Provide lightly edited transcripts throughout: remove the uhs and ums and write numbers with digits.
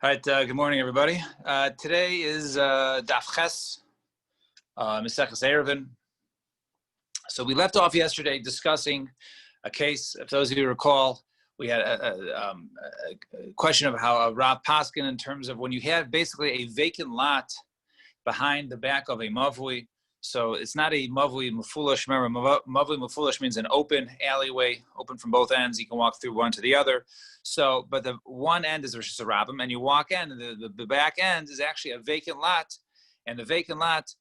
All right, good morning, everybody. Today is Daf Ches, Maseches Eruvin. So we left off yesterday discussing a case. If those of you recall, we had a question of how a Rav Paskin in terms of when you have basically a vacant lot behind the back of a mavui. So it's not a mavui mufulash. Remember, mavui mufulash means an open alleyway, open from both ends. You can walk through one to the other. So, but the one end is Rosh Hashanah, and you walk in, and the back end is actually a vacant lot, and the vacant lot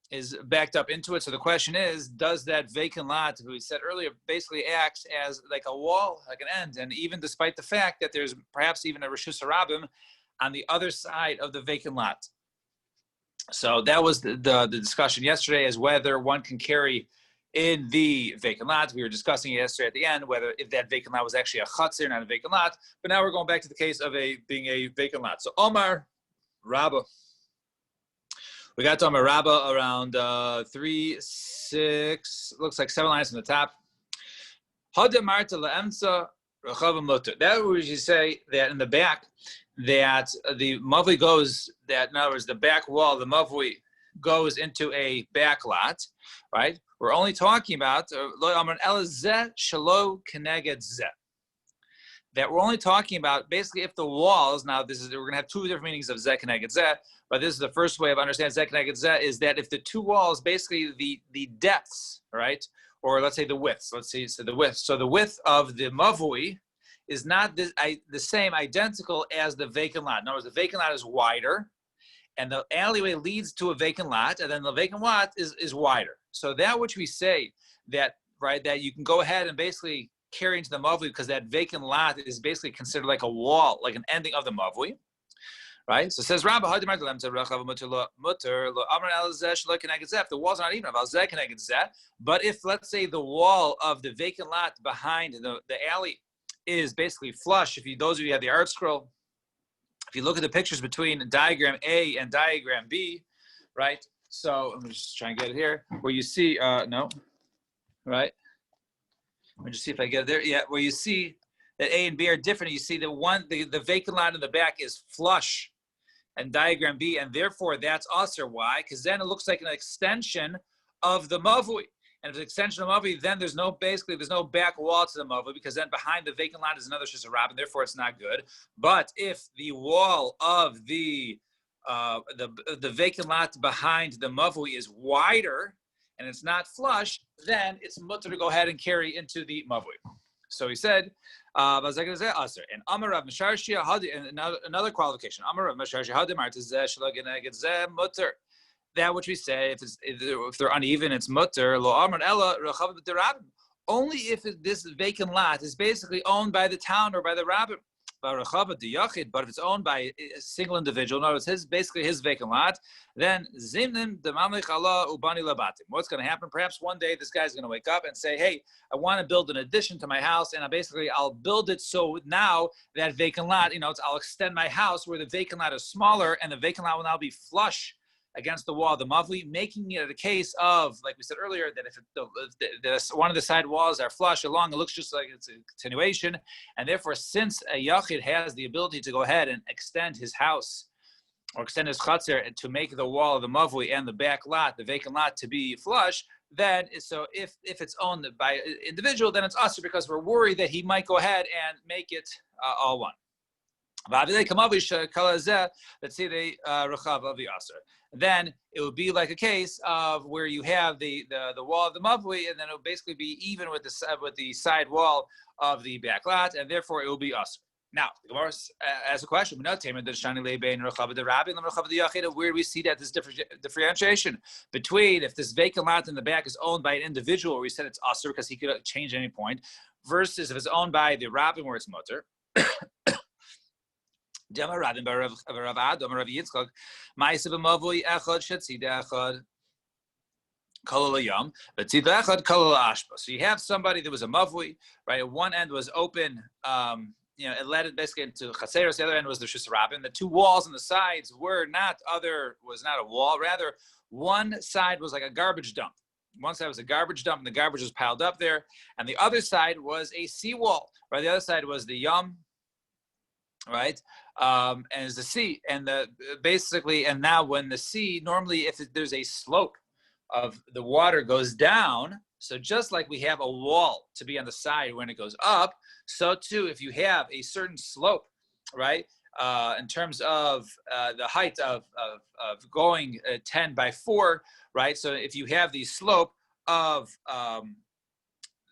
is backed up into it. So the question is, does that vacant lot, who we said earlier, basically acts as like a wall, like an end? And even despite the fact that there's perhaps even a Rosh Hashanah on the other side of the vacant lot. So that was the discussion yesterday, as whether one can carry in the vacant lot. We were discussing yesterday at the end whether if that vacant lot was actually a chutzir, not a vacant lot. But now we're going back to the case of being a vacant lot. So Omar Rabba. We got to Omar Rabba around 3, 6, looks like 7 lines from the top. That would you say that in the back, that the mavui goes, that in other words, the back wall, the mavui goes into a back lot, right? We're only talking about that we're only talking about basically if the walls, now this is, we're going to have two different meanings of zeh keneged zeh, but this is the first way of understanding zeh keneged zeh, is that if the two walls, basically the depths, right? Or let's say the widths, let's see, so the width. So the width of the mavui is not the same, identical as the vacant lot. In other words, the vacant lot is wider, and the alleyway leads to a vacant lot, and then the vacant lot is wider. So that which we say that, right, that you can go ahead and basically carry into the mavui because that vacant lot is basically considered like a wall, like an ending of the mavui, right? So it says, Rabba, if the walls are not even, but if, let's say, the wall of the vacant lot behind the alley is basically flush, those of you who have the art scroll, if you look at the pictures between diagram A and diagram B, right? So let me just try and get it here, where you see, no, right? Let me just see if I get it there. Yeah, where you see that A and B are different. You see the vacant lot in the back is flush and diagram B, and therefore that's usher. Why? Because then it looks like an extension of the mavui. And if it's an extension of the mavui, then there's no back wall to the mavui, because then behind the vacant lot is another shizarab, and therefore it's not good. But if the wall of the vacant lot behind the mavui is wider and it's not flush, then it's mutter to go ahead and carry into the mavui. So he said, and Amar Rav Misharshia, and another qualification. Amar Rav Misharshia, mutter. That which we say, if they're uneven, it's mutter. Lo amar ella rechav b'derabim. Only if this vacant lot is basically owned by the town or by the rabbin. But if it's owned by a single individual, in other words, basically his vacant lot, then zimnim demamlich Allah ubani labatim. What's going to happen? Perhaps one day this guy's going to wake up and say, "Hey, I want to build an addition to my house, and I'll build it so now that vacant lot, I'll extend my house where the vacant lot is smaller, and the vacant lot will now be flush against the wall of the mavli, making it a case of, like we said earlier, that if one of the side walls are flush along, it looks just like it's a continuation, and therefore, since a yachid has the ability to go ahead and extend his house or extend his chatzir to make the wall of the mavli and the back lot, the vacant lot, to be flush, then so if it's owned by an individual, then it's usher, because we're worried that he might go ahead and make it all one. Let's say the rechav of the usher. Then it would be like a case of where you have the wall of the mavui, and then it will basically be even with the side wall of the back lot, and therefore it will be usher. Now, the Gemara asks a question: where do we see that this differentiation between if this vacant lot in the back is owned by an individual, where we said it's usher because he could change at any point, versus if it's owned by the rabbin, where it's mutter? So you have somebody that was a mavui, right? One end was open, it led it basically into chaseros. The other end was the shusarabim. The two walls on the sides was not a wall. Rather, one side was like a garbage dump. One side was a garbage dump, and the garbage was piled up there. And the other side was a seawall, right? The other side was the yum. right? And it's the sea, and basically, and now when the sea, normally if there's a slope of the water goes down, so just like we have a wall to be on the side when it goes up, so too if you have a certain slope, right? In terms of the height of going 10 by 4, right? So if you have the slope of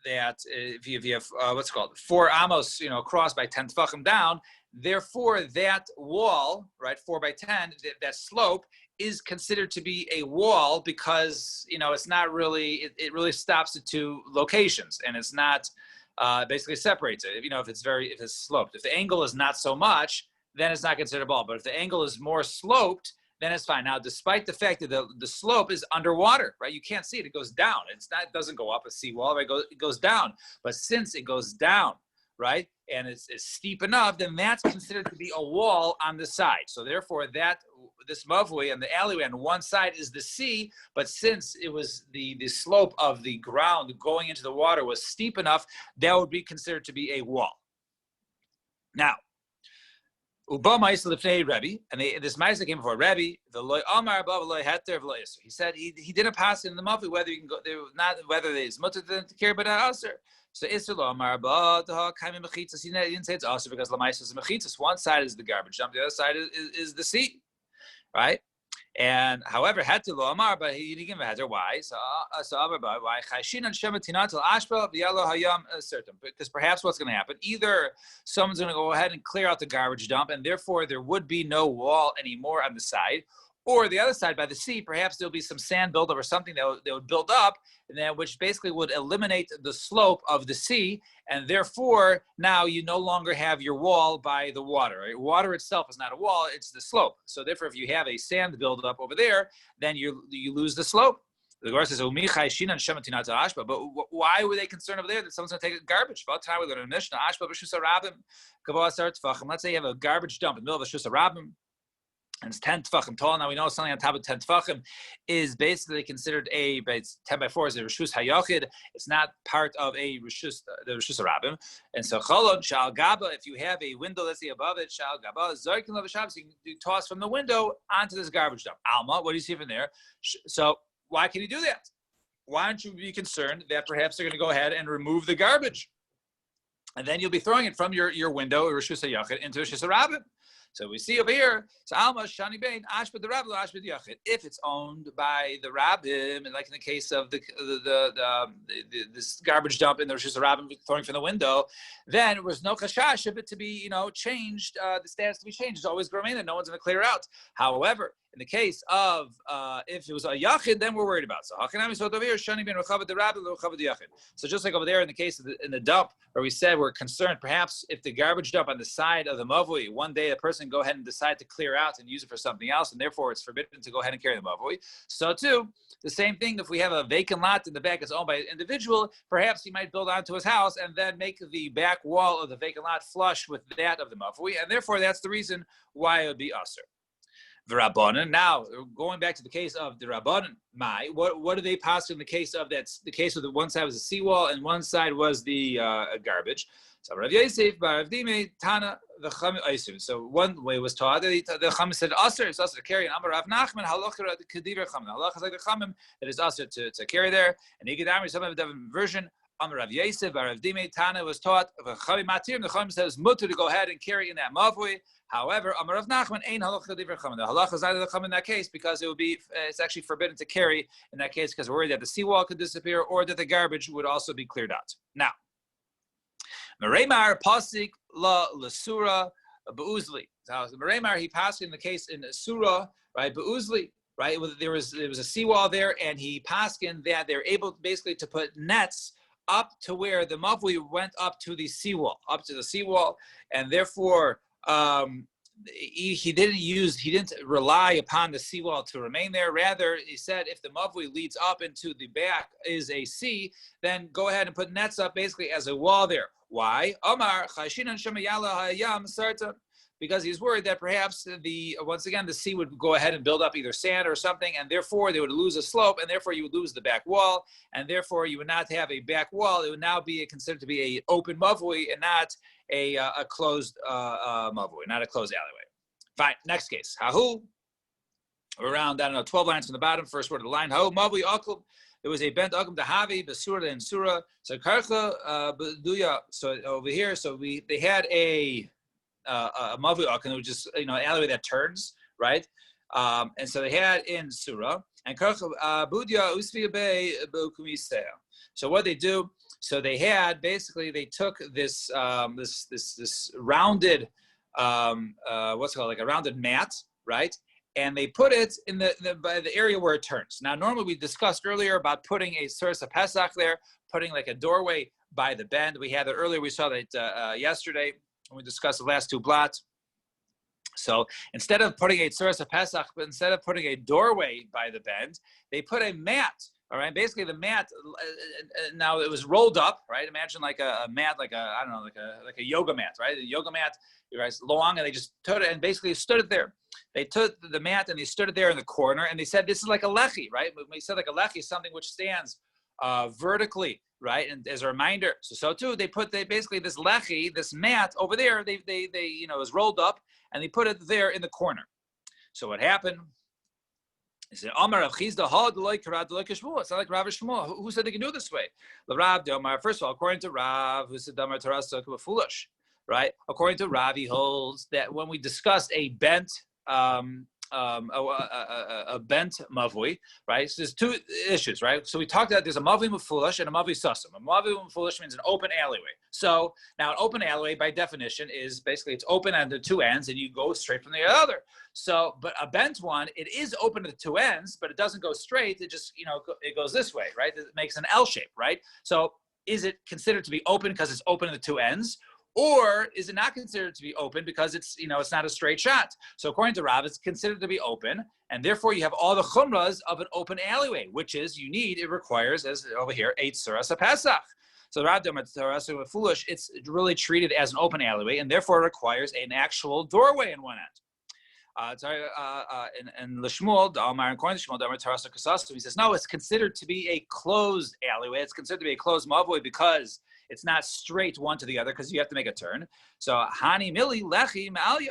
that if you have what's called 4 amos, crossed by 10 tefachim down, therefore that wall, right, 4 by 10, that slope is considered to be a wall because it's not really. It really stops at 2 locations, and it's not basically separates it. If it's sloped. If the angle is not so much, then it's not considered a wall. But if the angle is more sloped, then it's fine. Now, despite the fact that the slope is underwater, right? You can't see it. It goes down. It doesn't go up a seawall, right? It goes down. But since it goes down, right, and it's steep enough, then that's considered to be a wall on the side. So therefore, this mavui on the alleyway on one side is the sea, but since it was the slope of the ground going into the water was steep enough, that would be considered to be a wall. Now, Uba Ma'isa Lifnei Rebbe, and this Ma'isa came before Rebbe. The loy Amar above loy heter v'loy iser. He said he didn't pass in the mafli whether you can go there, not whether it's mutter to carry, but not aser. So iser lo Amar above the kaimi mechitzas. He didn't say it's aser because la Ma'isa is mechitzas. One side is the garbage dump, the other side is the sea, right? And however, had to lo Amar, but he didn't give a heter. Why? So why? Chashin and shematinat al ashba v'yalo hayam certain. Because perhaps what's going to happen, either someone's going to go ahead and clear out the garbage dump, and therefore there would be no wall anymore on the side, or the other side by the sea, perhaps there'll be some sand buildup or something that would build up, and then which basically would eliminate the slope of the sea, and therefore now you no longer have your wall by the water. Right? Water itself is not a wall; it's the slope. So therefore, if you have a sand buildup over there, then you lose the slope. The Gemara says, but why were they concerned over there that someone's going to take garbage? Let's say you have a garbage dump in the middle of a Shusa Rabbim, and it's 10 tefachim tall. Now we know something on top of 10 tefachim is basically considered but it's 10 by 4 is a reshus hayachid. It's not part of the reshus rabbim. And so cholon shal gaba, if you have a window, let's say above it, shal gaba zarkin lavashav, so you can toss from the window onto this garbage dump. Alma, what do you see from there? So why can you do that? Why don't you be concerned that perhaps they're going to go ahead and remove the garbage, and then you'll be throwing it from your window, reshus hayachid, into reshus rabbim. So we see over here, so Alma Shani Bain Ashbid the Rabbim Ashbid Yachid. If it's owned by the Rabbim, and like in the case of this garbage dump in the Rishus Rabbim throwing from the window, then there was no chashash of it to be changed. The status to be changed. It's always going to remain there. No one's going to clear it out. However, in the case of if it was a yachid, then we're worried about. So So just like over there in the case of in the dump, where we said we're concerned, perhaps if the garbage dump on the side of the mavui, one day a person go ahead and decide to clear out and use it for something else, and therefore it's forbidden to go ahead and carry the mavui. So too, the same thing, if we have a vacant lot in the back that's owned by an individual, perhaps he might build onto his house and then make the back wall of the vacant lot flush with that of the mavui, and therefore that's the reason why it would be usher. The Rabbanan. Now, going back to the case of the Rabbanan, what do they pass in the case of that's the case of the one side was a seawall and one side was the garbage. So Rav Yosef, Rav Dime, Tana, the Chum Eisim. So one way was taught that the Chum said Aser, it's Aser to carry, and Amar Rav Nachman, Halacha the Kediver Chum. Halacha is like the Chumim that is Aser to carry there. And Igedamri, some of the version. Amar Rav Yosef, Rav Dime, Tana was taught the Chum Matir. The Chum says mutter to go ahead and carry in that mavui. However, Amar Rav Nachman ain't halacha divrei chachamim. The halacha is either the chachamim in that case because it would be it's actually forbidden to carry in that case because we're worried that the seawall could disappear or that the garbage would also be cleared out. Now, Mereimar pasik la l'sura beuzli. So Mereimar he passed in the case in Surah, right? Beuzli, right? There was a seawall there, and he passed in that they're able basically to put nets up to where the mavui went up to the seawall, and therefore. He didn't rely upon the seawall to remain there. Rather, he said if the mavui leads up into the back is a sea, then go ahead and put nets up basically as a wall there. Why? Omar chashinan shemayala hayam sarta, because he's worried that perhaps once again the sea would go ahead and build up either sand or something, and therefore they would lose a slope, and therefore you would lose the back wall, and therefore you would not have a back wall. It would now be considered to be an open mavui and not a closed mavui, not a closed alleyway. Fine. Next case. Hahu. Around, I don't know, 12 lines from the bottom, first word of the line. Hahu mavui akum. There was a bent akum dahavi basura and surah. So karcha duya. So over here, so they had a mavui akum, which is an alleyway that turns, right? And so they had in surah and karcha budya usviya bay bukumisea. So what they do? So they had basically they took this this rounded what's it called, like a rounded mat, right? And they put it in by the area where it turns. Now, normally we discussed earlier about putting a source of Pesach there, putting like a doorway by the bend. We had that earlier. We saw that yesterday when we discussed the last two blots. So instead of putting a source of Pesach, but instead of putting a doorway by the bend, they put a mat. All right. Basically, the mat. Now it was rolled up. Right. Imagine like a mat, like a yoga mat. Right. The yoga mat. Right, long, and they just took it and basically stood it there. They took the mat and they stood it there in the corner, and they said this is like a lechi, right? When we said like a lechi, something which stands vertically, right? And as a reminder, so too they basically this lechi, this mat over there, they is rolled up and they put it there in the corner. So what happened? He said, Amar Rav Chizda, it's not like Rav Shmuel. Who said they can do it this way? First of all, according to Rav, who said Damar Tarasa foolish. Right, according to Rav, he holds that when we discussed a bent mavui, right? So there's two issues, right? So we talked about there's a mavui mufulash and a mavui sasam. A mavui mufulash means an open alleyway. So now an open alleyway, by definition, is basically it's open at the two ends, and you go straight from the other. So, but a bent one, it is open at the two ends, but it doesn't go straight. It just it goes this way, right? It makes an L shape, right? So, is it considered to be open because it's open at the two ends? Or is it not considered to be open because it's not a straight shot? So according to Rav, it's considered to be open, and therefore you have all the chumras of an open alleyway, which is it requires, as over here, 8 suras of Pesach. So Rav Damar foolish, it's really treated as an open alleyway, and therefore it requires an actual doorway in one end. And Lishmuel, according to Shmuel, Damar Tarasa Kasastu, he says, no, it's considered to be a closed alleyway. It's considered to be a closed mavui because it's not straight one to the other because you have to make a turn. So Hani Mili Lechi Ma'alya.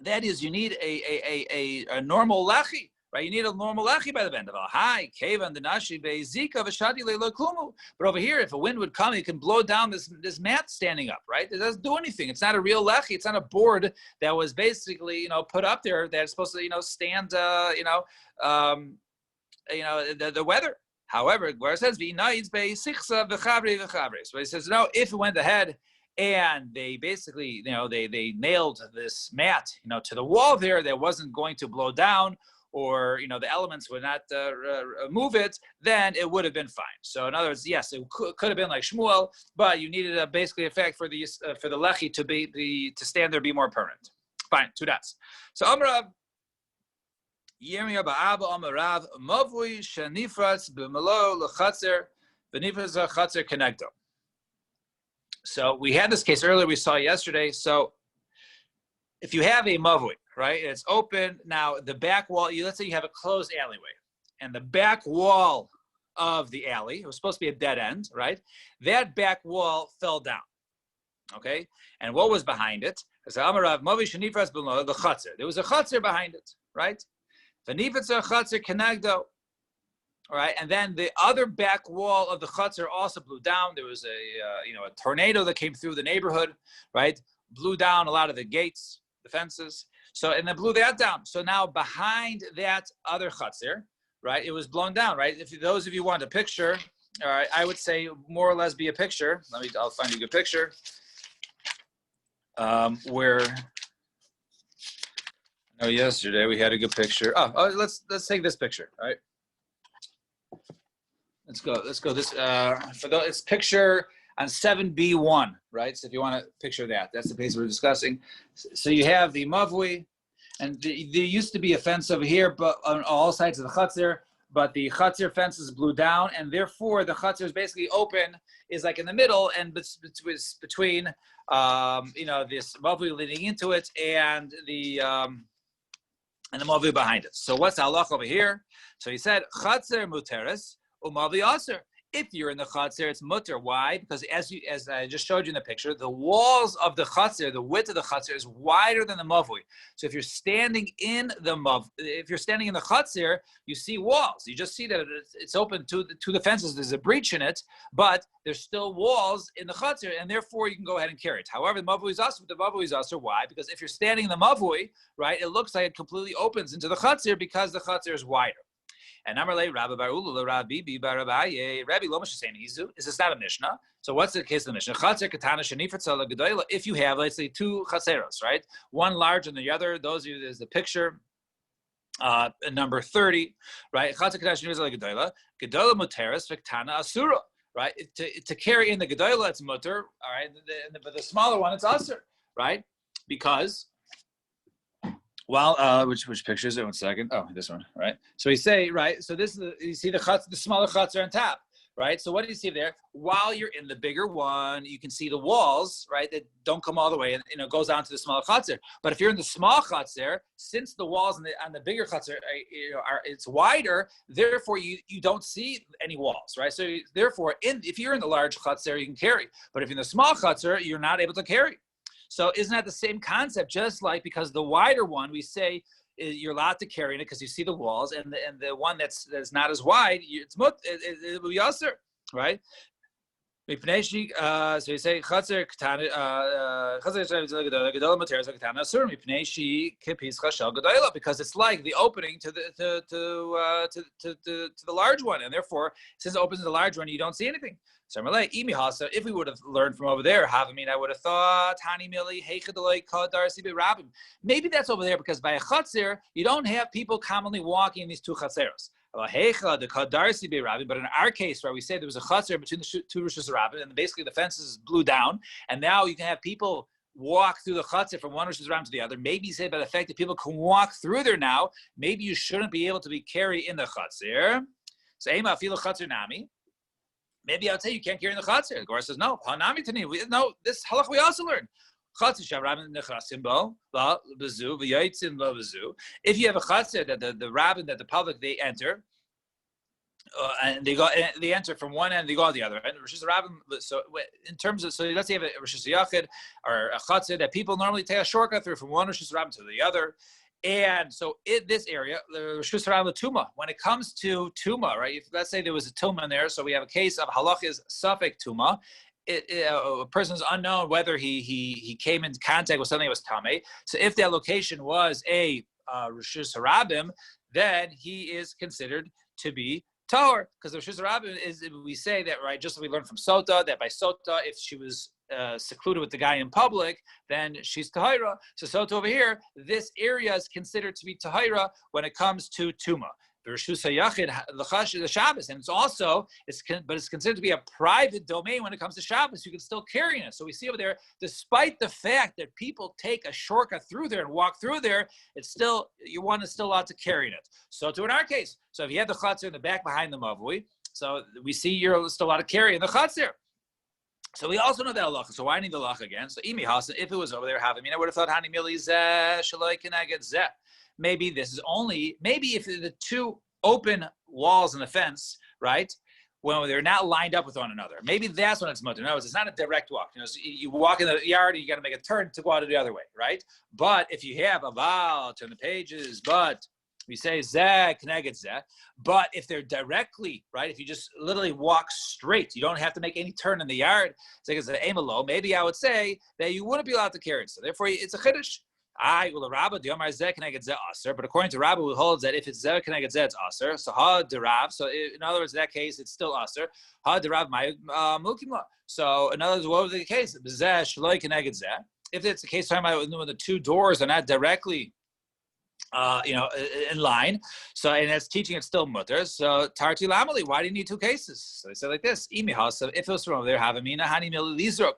That is, you need a normal lechi, right? You need a normal lechi by the bend of a high kevan the nashi beizika v'shadi le'lokumu. But over here, if a wind would come, it can blow down this mat standing up, right? It doesn't do anything. It's not a real lechi. It's not a board that was basically put up there that's supposed to stand the weather. However, where it says so he says no. If it went ahead and they basically they nailed this mat to the wall there, that wasn't going to blow down, or the elements would not move it, then it would have been fine. So in other words, yes, it could have been like Shmuel, but you needed basically a fact for the lechi to stand there, be more permanent. Fine, two dots. So Amrav. Yirmiyah ba'aba amarav mavui shenifratz b'melo lechatzer v'nifratz lechatzer connecto. So we had this case earlier. We saw yesterday. So if you have a mavui, right, it's open now. The back wall. Let's say you have a closed alleyway, and the back wall of the alley, it was supposed to be a dead end, right? That back wall fell down. Okay, and what was behind it? There was a chatzer behind it, right? All right, and then the other back wall of the chutzner also blew down. There was a tornado that came through the neighborhood, right? Blew down a lot of the gates, the fences. So and then blew that down. So now behind that other chutzner, right? It was blown down, right? If those of you want a picture, all right, I would say more or less be a picture. I'll find you a good picture where. Oh, yesterday we had a good picture. Oh, let's take this picture. All right, let's go. This it's picture on 7B1, right? So if you want to picture that, that's the piece we're discussing. So you have the mavui, and there used to be a fence over here, but on all sides of the chutzner. but the chutzir fences blew down, and therefore the chutzir is basically open, is like in the middle, and between this mavui leading into it and the mavui behind it. So what's the halach over here? So he said chutzir muteres umavi aser. If you're in the chutzir, it's mutter. Why? Because as I just showed you in the picture, the walls of the chutzir, the width of the chutzir is wider than the mavui. So if you're standing in the chutzir, you see walls. You just see that it's open to the fences. There's a breach in it, but there's still walls in the chutzir, and therefore you can go ahead and carry it. However, the mavui is also why? Because if you're standing in the mavui, right, it looks like it completely opens into the chutzir because the chutzir is wider. And Amarle Rabbi Barulu Rabbi Barabaye Rabbi Lomash Izu. Is this not a Mishnah? So what's the case of the Mishnah? Chatzer Katana Shanifatzala Gedoyla. If you have, let's say, two chatzeros, right? One large and the other. Those of you, there's the picture. Number 30, right? Chatzer Katana Shanifatzala Gedoyla. Gedoyla Muteris Viktana Asura. Right? To carry in the Gedoyla, it's mutter. All right. But the smaller one, it's asur. Right? Because. Well, which picture is it? 1 second. Oh, this one, right? So we say, right? So this is you see the smaller chutzir on top, right? So what do you see there? While you're in the bigger one, you can see the walls, right? That don't come all the way, and it goes down to the smaller chutzir. But if you're in the small chutzir, since the walls on the bigger chutzir it's wider, therefore you don't see any walls, right? So therefore, if you're in the large chutzir, you can carry. But if you're in the small chutzir, you're not able to carry. So isn't that the same concept? Just like because the wider one, we say you're allowed to carry in it because you see the walls, and the one that's not as wide, it will be asur, right? So you say chazer because it's like the opening to the large one, and therefore since it opens the large one, you don't see anything. So if we would have learned from over there, I would have thought maybe that's over there because by a chatzir you don't have people commonly walking in these two chatzeros. But in our case, where we say there was a chatzir between the two rishus rabbim, and basically the fences blew down, and now you can have people walk through the chatzir from one rishus rabbim to the other. Maybe you say by the fact that people can walk through there now, maybe you shouldn't be able to be carried in the chatzir. So ema afilu chatzir nami. Maybe I would say you can't carry in the chatzir. The Gemara says no. No, this halach we also learn. If you have a chatzir that the rabbin, that the public, they enter, and they enter from one end, they go to the other end. So in terms of, so let's say you have a rishus yachid or a chatzir that people normally take a shortcut through from one rishus rabbin to the other. And so in this area, the rishus rabbin tuma. When it comes to tuma, right? If let's say there was a tuma in there, so we have a case of halach is safek tuma. A person is unknown whether he came into contact with something that was tamei. So if that location was a rishus rabbim, then he is considered to be tahor, because the rishus rabbim is, we say that, right, just as we learned from Sota, that by Sota, if she was secluded with the guy in public, then she's tahira. So Sota over here, this area is considered to be tahira when it comes to tuma. The rishus hayachid, the Shabbos, and it's considered to be a private domain when it comes to Shabbos. You can still carry it. So we see over there, despite the fact that people take a shortcut through there and walk through there, it's still, one is still allowed to carry it. So in our case, so if you have the chatzir in the back behind the mavui, so we see you're still allowed to carry in the chatzir. So we also know that halacha. So why need the halacha again? So imi hasan, if it was over there, I would have thought hani mili zeh shaloi keneged zeh. Maybe this is only, maybe if the two open walls in the fence, right, when they're not lined up with one another, maybe that's when it's mutter. No, it's not a direct walk. So you walk in the yard and you got to make a turn to go out the other way, right? But if you have a vowel, turn the pages, but we say zeh, kneged zeh. But if they're directly, right, if you just literally walk straight, you don't have to make any turn in the yard. So it's an emelo. Maybe I would say that you wouldn't be allowed to carry it. So therefore, it's a chiddush. But according to Rabbi, who holds that if it's zeh keneged zeh, it's aser. So ha derav. So in other words, in that case, it's still aser. Ha derav my mukimla. So in other words, what was the case? Zeh shloi keneged zeh. If it's the case, talking about when the two doors are not directly, in line. So and it's teaching it's still mutter. So tarti lamali. Why do you need two cases? So they said like this: imi hasa. If it was from over there, havamina hani mil lizruk.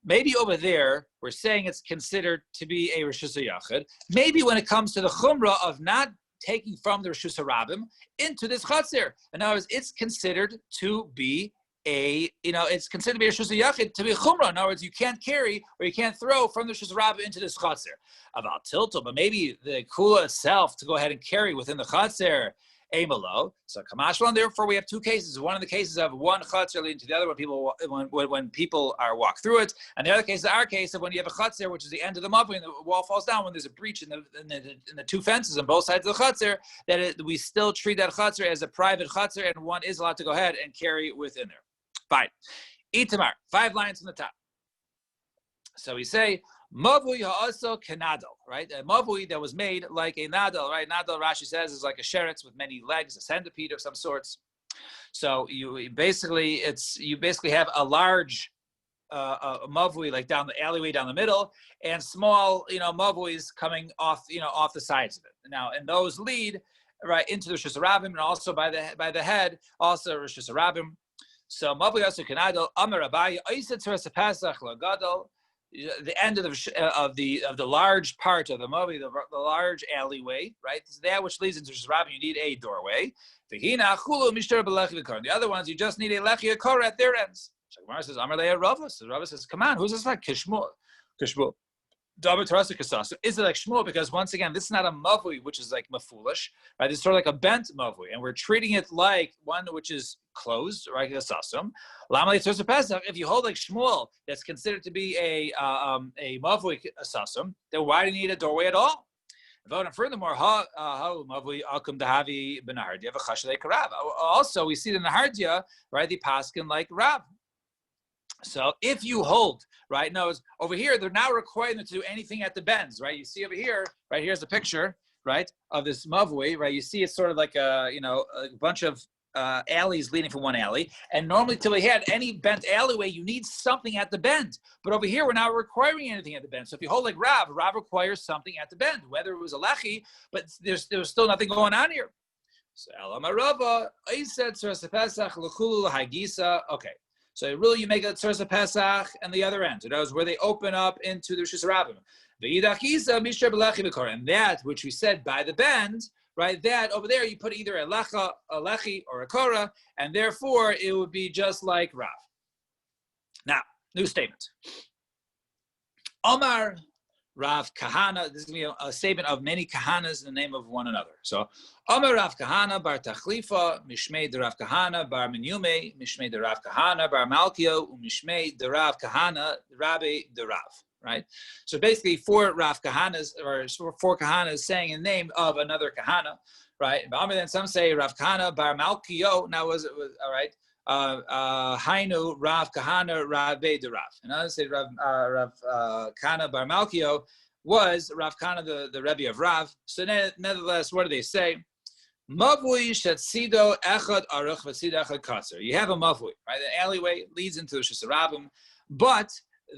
Maybe over there, we're saying it's considered to be a rishus yachid. Maybe when it comes to the chumrah of not taking from the Rishus Harabim into this Chatzir. In other words, it's considered to be it's considered to be a Rishus Yachid, to be a Chumrah. In other words, you can't carry or you can't throw from the Rishus Harabim into this Chatzir. About Tiltul, but maybe the Kula itself to go ahead and carry within the Chatzir, Amalo. So Kamashwan, therefore we have two cases. One of the cases of one Chatzir leading to the other when people are walk through it, and the other case is our case of when you have a Chatzir, which is the end of the Mavui, and the wall falls down, when there's a breach in the two fences on both sides of the Chatzir, that we still treat that Chatzir as a private Chatzir, and one is allowed to go ahead and carry within there. Fine. Itamar, 5 lines from the top. So we say, Mavui ha'aso kenadal, right? A mavui that was made like a nadal, right? Nadal, Rashi says, is like a sheretz with many legs, a centipede of some sorts. So you basically have a large mavui like down the alleyway down the middle, and small, mavuis coming off the sides of it. Now, and those lead right into the Rishus Harabim, and also by the head, also Rishus Harabim. So mavui ha'aso kenadal, Amar Abaye, Oiseh tzuras ha'pesach lagadol. The end of the large part of the Mobi, the large alleyway, right? It's that which leads into Rishus Harabim, you need a doorway. The other ones, you just need a lechi akor at their ends. Shagmar says, Amar le'eh Rava. So Rava says, come on, who's this like? Kishmul. Is it like Shmuel? Because once again, this is not a mavui, which is like mafulish, right? It's sort of like a bent mavui, and we're treating it like one which is closed, right? If you hold like Shmuel, that's considered to be a mavui asasum, then why do you need a doorway at all? And furthermore, mavui akum dahavi benardia v'chashalei karav. Also, we see the Nahardia, right? The paskin like Rab. So if you hold, right, no, over here, they're now requiring them to do anything at the bends, right? You see over here, right, here's a picture, right, of this mavui, right? You see it's sort of like a bunch of alleys leading from one alley. And normally till we had any bent alleyway, you need something at the bend. But over here, we're not requiring anything at the bend. So if you hold like Rav requires something at the bend, whether it was a lechi, but there was still nothing going on here. So Elamarava, I said, okay. So really, you make a tzuras Pesach and the other end. So that was where they open up into the Rishus Harabim. And that which we said by the bend, right? That over there, you put either a lechi, or a korah, and therefore it would be just like Rav. Now, new statement. Omar Rav Kahana. This is going to be a statement of many Kahanas in the name of one another. So, Omar Rav Kahana bar Tachlifa, Mishmei de Rav Kahana bar Menyume, Mishmei de Rav Kahana bar Malkio, Mishmei de Rav Kahana, Rabbi de Rav. Right? So basically, 4 Rav Kahanas, or 4 Kahanas saying in the name of another Kahana. Right? But then some say Rav Kahana bar Malkio. Now, was all right? Hainu Rav Kahana Rabbe de Rav. And others say Rav Kahana Bar Malkio was Rav Kahana the Rebbe of Rav. So nevertheless, what do they say? Mavui shetzido echad aruch v'tzido echad katzer. You have a mavui, right? The alleyway leads into the Rishus Harabim, but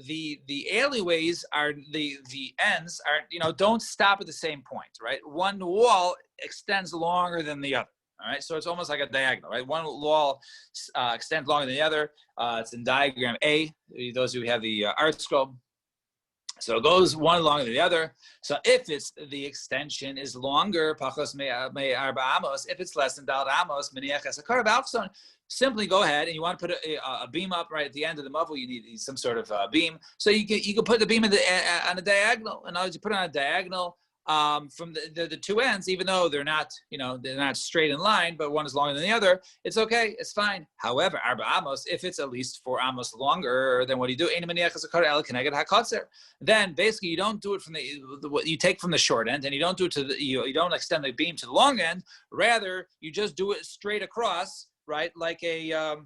the alleyways are the ends are don't stop at the same point, right? One wall extends longer than the other. All right, so it's almost like a diagonal, right? One wall extends longer than the other. It's in diagram A, those who have the art scroll. So it goes one longer than the other. So if the extension is longer, pachos me arba amos, if it's less than dal amos, miniachas akar balchson, simply go ahead and you want to put a beam up right at the end of the muffle. You need some sort of beam. So you can put the beam on a diagonal. And as you put it on a diagonal, from the two ends, even though they're not straight in line, but one is longer than the other, it's okay, it's fine. However, arba amos, if it's at least 4 amos longer, then what do you do? Then basically you don't do it from you take from the short end, and you don't do it you don't extend the beam to the long end. Rather, you just do it straight across, right? Like you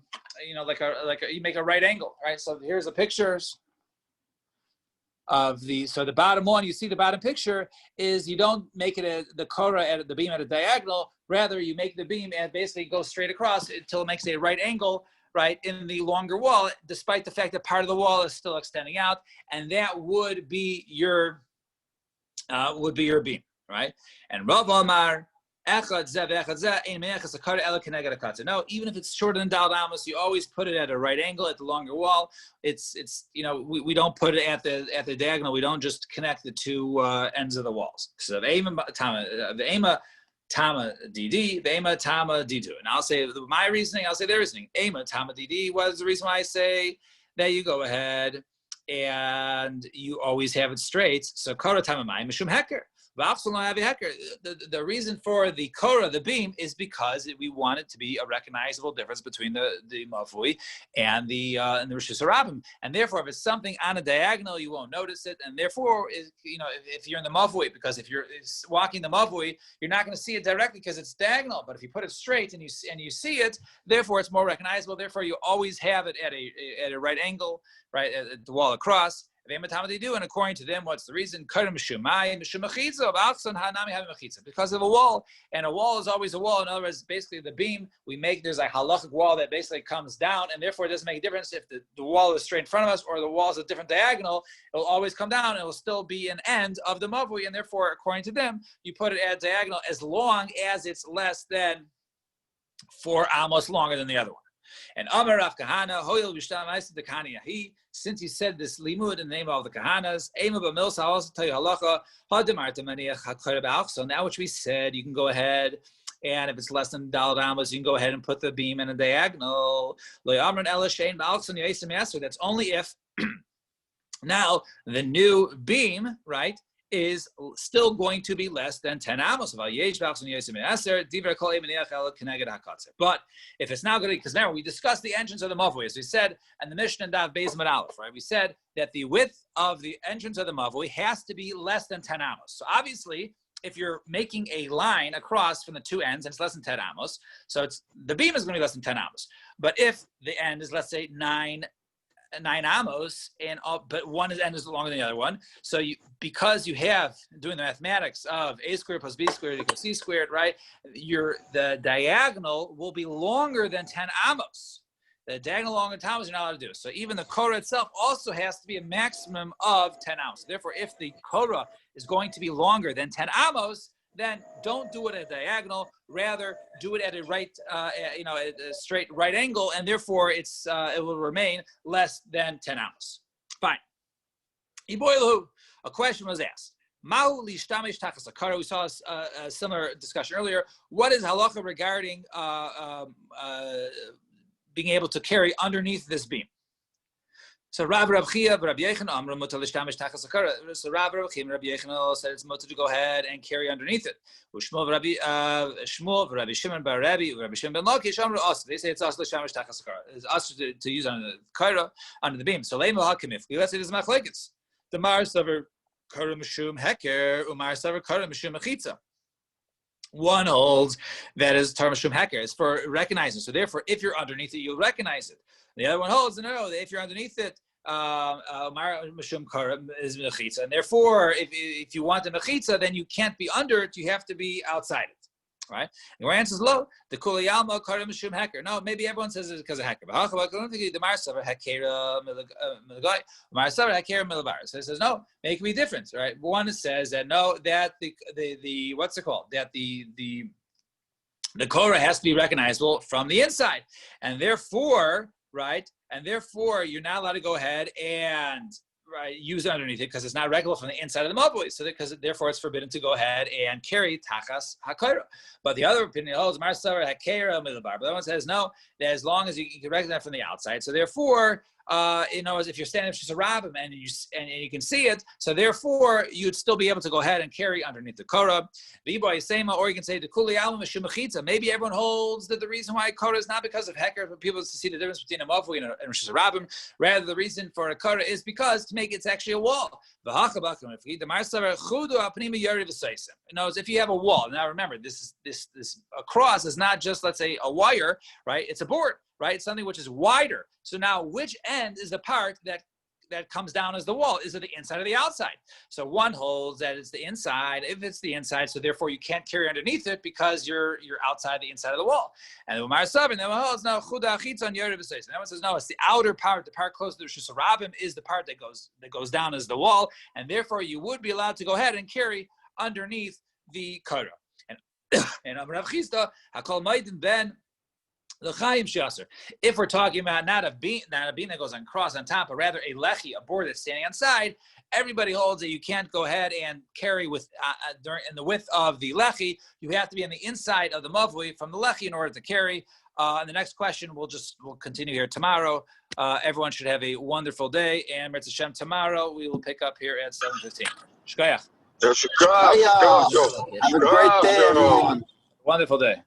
make a right angle, right? So here's the pictures of the bottom one. You see the bottom picture is you don't make it the korah at the beam at a diagonal. Rather, you make the beam and basically go straight across until it makes a right angle, right, in the longer wall, despite the fact that part of the wall is still extending out, and that would be your beam, right? And Rav Amar, no, even if it's shorter than Dal Amos, you always put it at a right angle at the longer wall. It's we don't put it at the diagonal. We don't just connect the two ends of the walls. So the Ema Tama Didi, Ema Tama Didu. And I'll say my reasoning, I'll say their reasoning. Ema Tama Didi was the reason why I say that you go ahead and you always have it straight. So Kora Tama Mai Mishum Heker. The reason for the Korah, the beam, is because we want it to be a recognizable difference between the Mavui and the Rosh Hashanah. And therefore, if it's something on a diagonal, you won't notice it. And therefore, if you're in the Mavui, because if you're walking the Mavui, you're not going to see it directly because it's diagonal. But if you put it straight and you see it, therefore it's more recognizable. Therefore, you always have it at a right angle, right, at the wall across. And according to them, what's the reason? Because of a wall, and a wall is always a wall. In other words, basically the beam there's a halachic wall that basically comes down, and therefore it doesn't make a difference if the wall is straight in front of us or the wall is a different diagonal. It will always come down, and it will still be an end of the mavui, and therefore, according to them, you put it at diagonal as long as it's less than 4 amos longer than the other one. And Amar Rav Kahana, Hoyel Bishtam the Kani, since he said this limud in the name of the Kahanas, Ema Bamilsa, I'll also tell you halacha, so now which we said, you can go ahead, and if it's less than Dalad Amos, you can go ahead and put the beam in a diagonal. That's only if now the new beam, right, is still going to be less than 10 amos. But if it's now going to, because now we discussed the entrance of the mavui, as we said, and the Mishnah and Daf Beis Mid Aleph, right? We said that the width of the entrance of the mavui has to be less than 10 amos. So obviously, if you're making a line across from the two ends, and it's less than 10 amos, so the beam is going to be less than 10 amos. But if the end is, let's say, 9 amos, but one end is longer than the other one. So because you have doing the mathematics of a squared plus b squared equals c squared, right? The diagonal will be longer than 10 amos. The diagonal longer than 10 amos, you're not allowed to do. So even the Korah itself also has to be a maximum of 10 amos. Therefore, if the Korah is going to be longer than 10 amos, then don't do it at a diagonal. Rather, do it at a right, a straight right angle, and therefore it will remain less than 10 amos. Fine. A question was asked. We saw a similar discussion earlier. What is halacha regarding being able to carry underneath this beam? So Rav Chia, Rabbi Yechon, Amram Mutar l'shtamish tachas hakara. So Rav Chia and Rabbi Yechon said it's mutar to go ahead and carry underneath it. Shmuel, Rabbi Shimon bar Rabbi, Rabbi Shimon ben Lakish, Amru us. They say it's us l'shtamish tachas hakara. It's us to use under the kara, under the beam. So leimo hakimif. Let's say this is machlekes. The mar saver kara mishum heker, umar saver kara mishum mechitza. One holds that is tar mishum heker. It's for recognizing. So therefore, if you're underneath it, you'll recognize it. The other one holds, no, if you're underneath it, mishum kara is mechitza. And therefore, if you want the mechitza, then you can't be under it, you have to be outside it. Right? Your answer is low. The kulayalma kara mishum heker. No, maybe everyone says it's because of heker. But the marsavar hekera milagay, marsavar hekera milabar. So it says no. Make me different. Right? One says that no, that the what's it called? That the Korah has to be recognizable from the inside, and therefore, right? And therefore, you're not allowed to go ahead and use it underneath it because it's not recognizable from the inside of the mavui. So therefore, it's forbidden to go ahead and carry tachas hakara. But the other opinion holds marsavar hakera milabar. But that one says no, that as long as you can recognize from the outside. So therefore, if you're standing up to a rabbim and you can see it, so therefore you'd still be able to go ahead and carry underneath the korah. Or you can say the kuli alma mishumachitza. Maybe everyone holds that the reason why korah is not because of heker for people to see the difference between a mavui and a rabbim. Rather, the reason for a korah is because to make it's actually a wall. If you have a wall, now remember this a cross is not just, let's say, a wire, right? It's a board. Right? It's something which is wider. So now which end is the part that comes down as the wall? Is it the inside or the outside? So one holds that it's the inside. If it's the inside, so therefore you can't carry underneath it because you're outside the inside of the wall. And the Umar Sabin, then holds now chuda achitza on Yerev V'Seis. And that one says no, it's the outer part, the part close to the Rishus Harabim is the part that goes down as the wall, and therefore you would be allowed to go ahead and carry underneath the korah. And Rav Chisda, Hakol Maiden Ben If we're talking about not a bean that goes on cross on top, but rather a lechi, a board that's standing on side, everybody holds that you can't go ahead and carry with in the width of the lechi. You have to be on the inside of the mavui from the lechi in order to carry. And the next question we'll continue here tomorrow. Everyone should have a wonderful day, and Mirz Hashem tomorrow we will pick up here at 7:15. Shkoyach. Have a great day, everyone. Wonderful day.